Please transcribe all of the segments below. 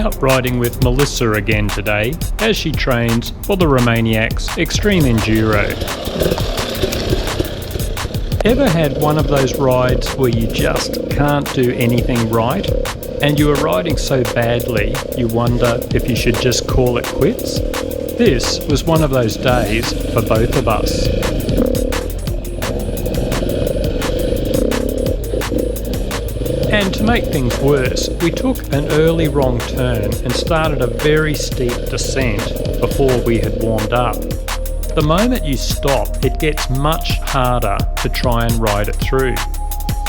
Out riding with Melissa again today as she trains for the Romaniacs Extreme Enduro. Ever had one of those rides where you just can't do anything right and you are riding so badly you wonder if you should just call it quits? This was one of those days for both of us. And to make things worse, we took an early wrong turn and started a very steep descent before we had warmed up. The moment you stop, it gets much harder to try and ride it through.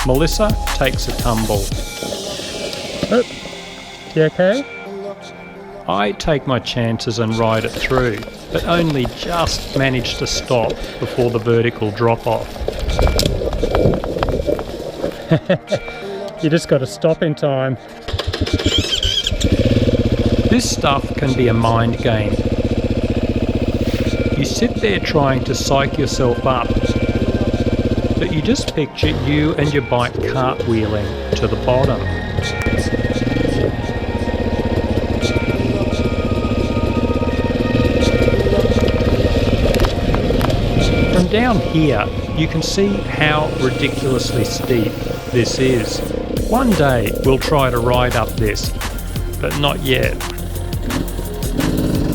Melissa takes a tumble. Oh, you okay? I take my chances and ride it through, but only just manage to stop before the vertical drop off. You just got to stop in time. This stuff can be a mind game. You sit there trying to psych yourself up, but you just picture you and your bike cartwheeling to the bottom. From down here, you can see how ridiculously steep this is. One day we'll try to ride up this, but not yet.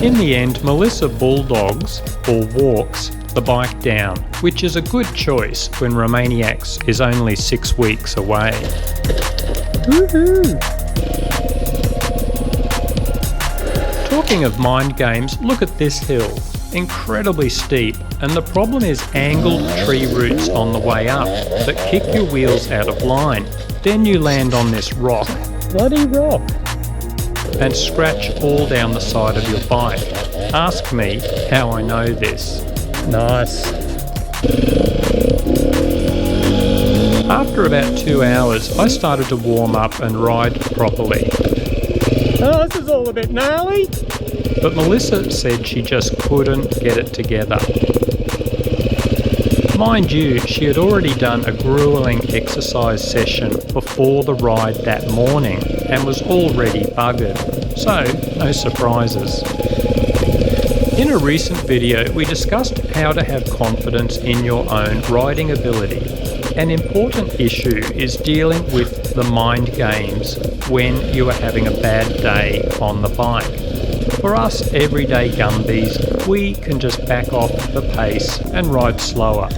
In the end, Melissa bulldogs, or walks, the bike down, which is a good choice when Romaniacs is only 6 weeks away. Woohoo! Talking of mind games, look at this hill. Incredibly steep, and the problem is angled tree roots on the way up that kick your wheels out of line. Then you land on this rock. Bloody rock! And scratch all down the side of your bike. Ask me how I know this. Nice. After about 2 hours, I started to warm up and ride properly. Oh, this is all a bit gnarly. But Melissa said she just couldn't get it together. Mind you, she had already done a grueling exercise session before the ride that morning and was already buggered, so no surprises. In a recent video, we discussed how to have confidence in your own riding ability. An important issue is dealing with the mind games when you are having a bad day on the bike. For us everyday gumbies, we can just back off the pace and ride slower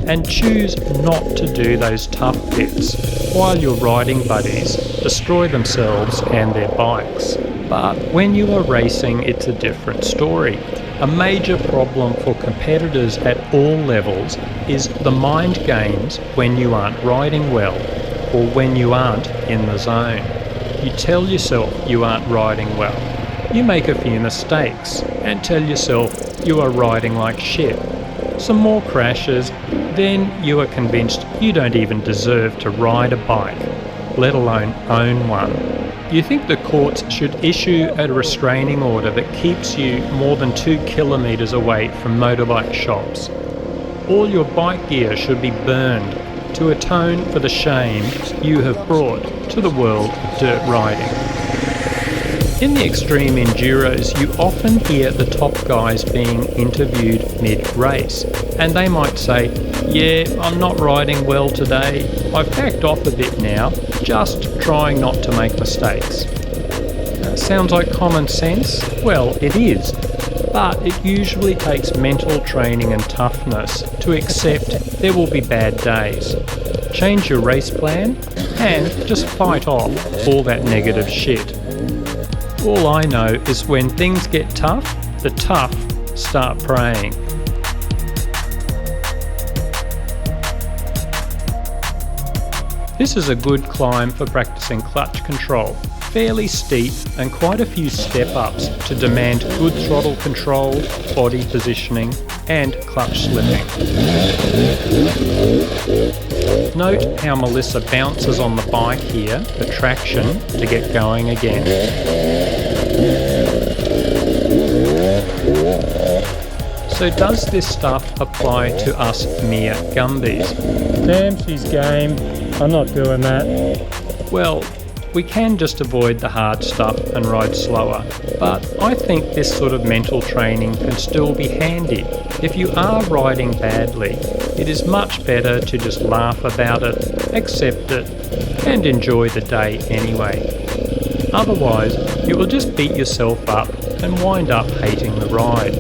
and choose not to do those tough bits while your riding buddies destroy themselves and their bikes. But when you are racing, it's a different story. A major problem for competitors at all levels is the mind games when you aren't riding well or when you aren't in the zone. You tell yourself you aren't riding well. You make a few mistakes and tell yourself you are riding like shit. Some more crashes, then you are convinced you don't even deserve to ride a bike, let alone own one. You think the courts should issue a restraining order that keeps you more than 2 kilometres away from motorbike shops. All your bike gear should be burned to atone for the shame you have brought to the world of dirt riding. In the extreme enduros, you often hear the top guys being interviewed mid-race, and they might say, "Yeah, I'm not riding well today. I've backed off a bit now, just trying not to make mistakes." Sounds like common sense? Well, it is, but it usually takes mental training and toughness to accept there will be bad days. Change your race plan and just fight off all that negative shit. All I know is when things get tough, the tough start praying. This is a good climb for practicing clutch control. Fairly steep and quite a few step-ups to demand good throttle control, body positioning and clutch slipping. Note how Melissa bounces on the bike here for traction to get going again. So does this stuff apply to us mere gumbies? Damn, she's game. I'm not doing that. Well, We can just avoid the hard stuff and ride slower, but I think this sort of mental training can still be handy. If you are riding badly, it is much better to just laugh about it, accept it, and enjoy the day anyway. Otherwise, you will just beat yourself up and wind up hating the ride.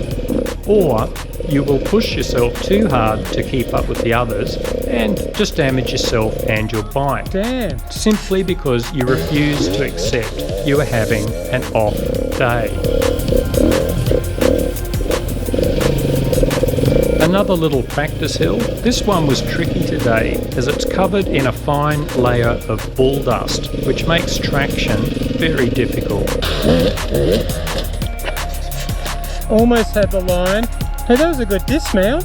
Or you will push yourself too hard to keep up with the others and just damage yourself and your bike. Damn. Simply because you refuse to accept you are having an off day. Another little practice hill. This one was tricky today as it's covered in a fine layer of bull dust, which makes traction very difficult. Almost had the line. Hey, that was a good dismount.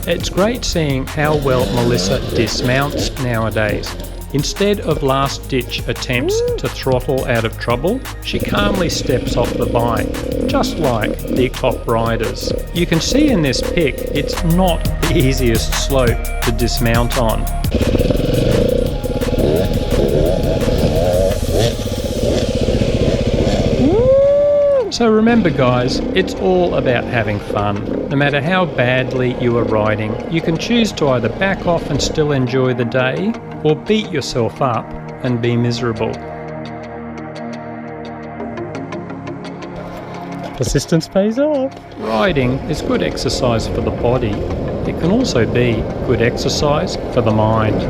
It's great seeing how well Melissa dismounts nowadays. Instead of last-ditch attempts to throttle out of trouble, she calmly steps off the bike, just like the top riders. You can see in this pic, it's not the easiest slope to dismount on. So remember guys, it's all about having fun. No matter how badly you are riding, you can choose to either back off and still enjoy the day, or beat yourself up and be miserable. Persistence pays off. Riding is good exercise for the body. It can also be good exercise for the mind.